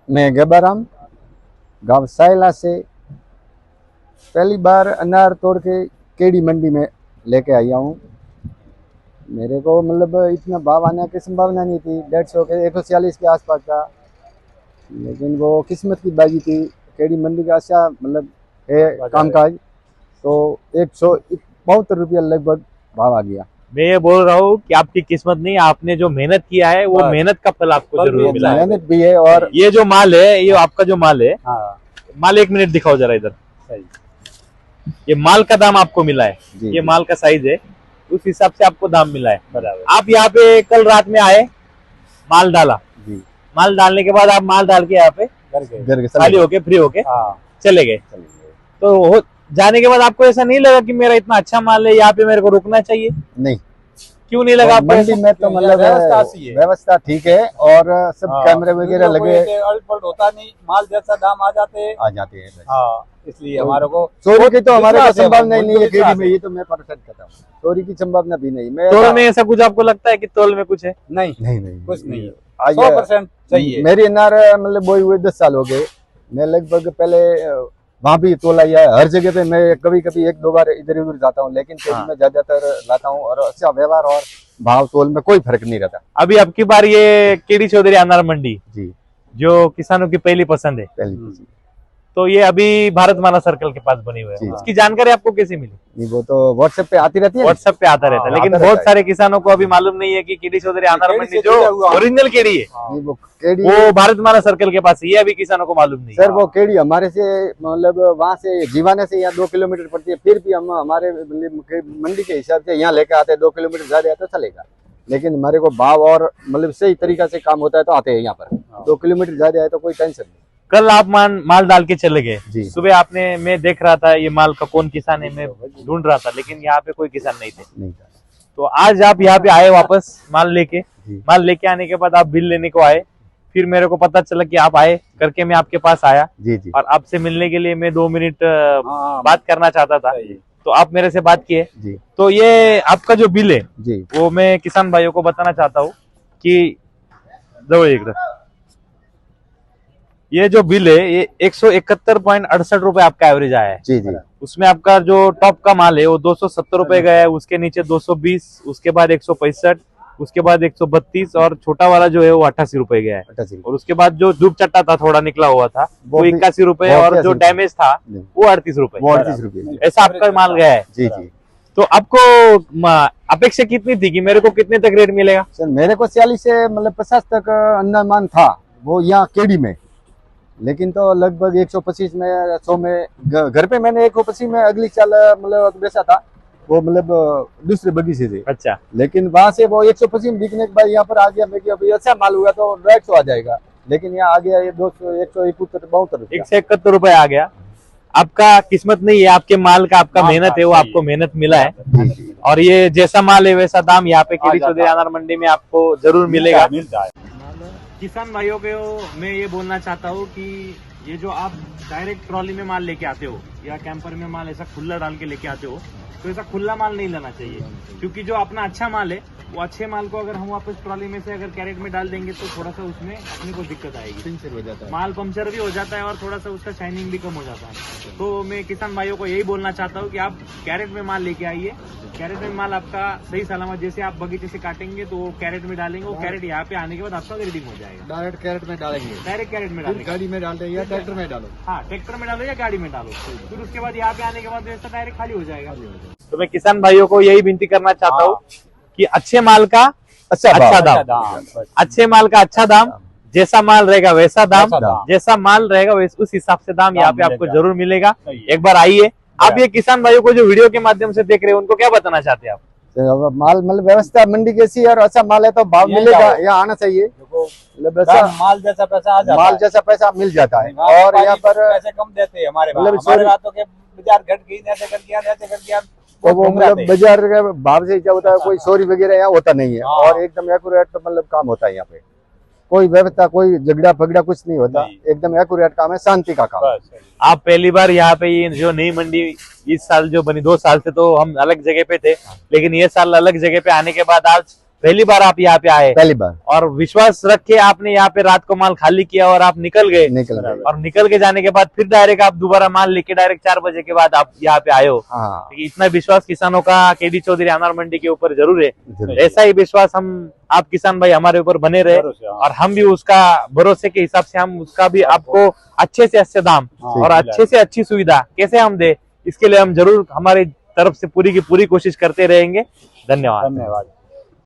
मैं गबाराम गांव सायला से पहली बार अनार तोड़ के केडी मंडी में लेके आया हूँ। मेरे को मतलब इतना भाव आने की संभावना नहीं थी, 150 के 140 के आसपास था, लेकिन वो किस्मत की बाजी थी। केडी मंडी का अच्छा मतलब है कामकाज, तो 172 रुपया लगभग भाव आ गया। मैं ये बोल रहा हूँ कि आपकी किस्मत नहीं, आपने जो मेहनत किया है वो मेहनत का फल आपको जरूर मिला है। मेहनत भी है और ये जो माल है, ये आपका जो माल है, हाँ, माल 1 मिनट दिखाओ जरा इधर। ये माल का दाम आपको मिला है, ये माल का साइज है, उस हिसाब से आपको दाम मिला है। बराबर। आप यहाँ पे कल रात में आए, माल डाला जी। माल डालने के बाद आप माल डाल के यहाँ पे घर खाली होके फ्री होके चले गए। तो जाने के बाद आपको ऐसा नहीं लगा कि मेरा इतना अच्छा माल है, यहाँ पे मेरे को रुकना चाहिए? नहीं। क्यों नहीं लगा आपको? मंडी में तो मतलब व्यवस्था ठीक है और सब कैमरे वगैरह लगे, होता नहीं, माल जैसा दाम आ जाते हैं। हाँ, इसलिए हमारे को चोरी की तो हमारे को संभावना ही नहीं है केडी में, ये तो मैं परफेक्ट कहता हूँ। चोरी की संभावना भी नहीं। मैं तोल में ऐसा कुछ आपको लगता है कि तोल में कुछ है? नहीं, कुछ नहीं, 100% सही है। मेरी अनार मतलब बोई हुए 10 साल हो गए। मैं लगभग पहले वहाँ भी तोला है, हर जगह पे मैं कभी कभी 1-2 बार इधर उधर जाता हूँ, लेकिन केडी में ज्यादातर लाता हूँ और अच्छा व्यवहार और भाव तोल में कोई फर्क नहीं रहता। अभी अब की बार ये केडी चौधरी अनार मंडी जी, जो किसानों की पहली पसंद है, तो ये अभी भारत माला सर्कल के पास बनी हुई है। इसकी जानकारी आपको कैसे मिली? नहीं, वो तो व्हाट्सएप पे आती रहती है, व्हाट्सएप पे आता रहता है, लेकिन बहुत सारे किसानों को अभी मालूम नहीं है कि केडी चौधरी अनार मंडी जो ओरिजिनल केडी है वो केडी वो भारत माला सर्कल के पास है, ये अभी किसानों को मालूम नहीं। सर वो केडी हमारे से मतलब वहाँ से जीवाने से यहाँ 2 किलोमीटर पड़ती है, फिर भी हम हमारे मंडी के हिसाब से यहाँ लेकर आते हैं। 2 किलोमीटर ज्यादा है तो चलेगा, लेकिन हमारे को भाव और मतलब सही तरीका से काम होता है तो आते हैं यहाँ पर। 2 किलोमीटर ज्यादा है तो कोई टेंशन नहीं। कल आप माल डाल के चले गए सुबह, आपने मैं देख रहा था ये माल का कौन किसान है, मैं ढूंढ रहा था, लेकिन यहाँ पे कोई किसान नहीं थे। तो आज आप यहाँ पे आए वापस माल लेके आने के बाद आप बिल लेने को आए, फिर मेरे को पता चला कि आप आए करके मैं आपके पास आया जी। और आपसे मिलने के लिए मैं 2 मिनट बात करना चाहता था, तो आप मेरे से बात किए। तो ये आपका जो बिल है वो मैं किसान भाइयों को बताना चाहता हूँ कि ये जो बिल है ये 171.68 रुपए आपका एवरेज आया है जी। उसमें आपका जो टॉप का माल है वो 270 रुपए गया है, उसके नीचे 220, उसके बाद 165, उसके बाद 132 और छोटा वाला जो है वो 88 रुपए गया है। और उसके बाद जो धूप चट्टा था थोड़ा निकला हुआ था वो 81 रुपए और जो डैमेज था वो 38 रुपए। ऐसा आपका माल गया है जी। तो आपको अपेक्षा कितनी थी कि मेरे को कितने तक रेट मिलेगा? सर मेरे को 40 से मतलब 50 तक अनुमान था वो यहाँ केडी में, लेकिन तो लगभग 125 में 100 में घर पे मैंने 125 में अगली साल मतलब बेचा था, वो मतलब दूसरे बगीचे से। अच्छा। लेकिन वहां से वो 125 में बिकने के बाद यहाँ पर आ गया मैं कि अभी अच्छा माल हुआ तो 150 आ जाएगा, लेकिन यहाँ आ गया ये 200 171 रुपए आ गया। आपका किस्मत नहीं है, आपके माल का आपका मेहनत है, वो आपको मेहनत मिला है। और ये जैसा माल है वैसा दाम यहाँ पे केडी चौधरी अनार मंडी में आपको जरूर मिलेगा। किसान भाइयों को मैं ये बोलना चाहता हूँ कि ये जो आप डायरेक्ट ट्रॉली में माल लेके आते हो या कैंपर में माल ऐसा खुला डाल के लेके आते हो, तो ऐसा खुला माल नहीं लेना चाहिए, क्योंकि जो अपना अच्छा माल है वो अच्छे माल को अगर हम वापस ट्रॉली में से अगर कैरेट में डाल देंगे तो थोड़ा सा उसमें अपने को दिक्कत आएगी, माल पंचर भी हो जाता है और थोड़ा सा उसका शाइनिंग भी कम हो जाता है। तो मैं किसान भाइयों को यही बोलना चाहता हूँ कि आप कैरेट में माल लेके आइए, कैरेट में माल आपका सही सलामत जैसे आप बगीचे से काटेंगे तो वो कैरेट में डालेंगे, वो कैरेट यहाँ पे आने के बाद आपका ग्रेडिंग हो जाएगा। डायरेक्ट कैरेट में डालेंगे, डायरेक्ट कैरेट में डालेंगे, गाड़ी में डाल देंगे या ट्रैक्टर में डालो। हाँ, ट्रैक्टर में डालो या गाड़ी में डालो, फिर उसके बाद यहाँ पे आने के बाद ऐसा डायरेक्ट खाली हो जाएगा। तो मैं किसान भाइयों को यही विनती करना चाहता हूँ कि अच्छे माल का अच्छा दाम, अच्छे माल का अच्छा दाम, जैसा माल रहेगा वैसा दाम, जैसा माल रहेगा उस हिसाब से दाम यहाँ पे आपको जरूर मिलेगा। एक बार आइए। आप ये किसान भाइयों को जो वीडियो के माध्यम से देख रहे हैं उनको क्या बताना चाहते हैं आप? माल मतलब व्यवस्था मंडी कैसी और अच्छा माल है तो भाव मिलेगा, यहाँ आना चाहिए। माल जैसा पैसा आ जाता है, माल जैसा पैसा मिल जाता है और यहाँ पर पैसे कम देते हैं हमारे बातों के बाजार घट गई, ऐसे कर दिया तो वो मतलब बाजार के भाव से क्या होता है, कोई चोरी वगैरह यहाँ होता नहीं है और एकदम एक्यूरेट मतलब काम होता है यहाँ पे। कोई व्यवस्था, कोई झगड़ा फगड़ा कुछ नहीं होता, एकदम एक्यूरेट काम है, शांति का काम। आप पहली बार यहाँ पे ये जो नई मंडी इस साल जो बनी, 2 साल से तो हम अलग जगह पे थे, लेकिन ये साल अलग जगह पे आने के बाद आज पहली बार आप यहाँ पे आए पहली बार और विश्वास रख के आपने यहाँ पे रात को माल खाली किया और आप निकल गए। निकल गए। और निकल के जाने के बाद फिर डायरेक्ट आप दोबारा माल लेके डायरेक्ट 4 बजे के बाद आप यहाँ पे आए हो। हाँ इतना विश्वास किसानों का केडी चौधरी अनार मंडी के ऊपर जरूर है। जरूर। ऐसा ही विश्वास हम आप किसान भाई हमारे ऊपर बने रहे और हम भी उसका भरोसे के हिसाब से हम उसका भी आपको अच्छे से अच्छे दाम और अच्छे से अच्छी सुविधा कैसे हम दे, इसके लिए हम जरूर हमारी तरफ से पूरी की पूरी कोशिश करते रहेंगे। धन्यवाद। धन्यवाद।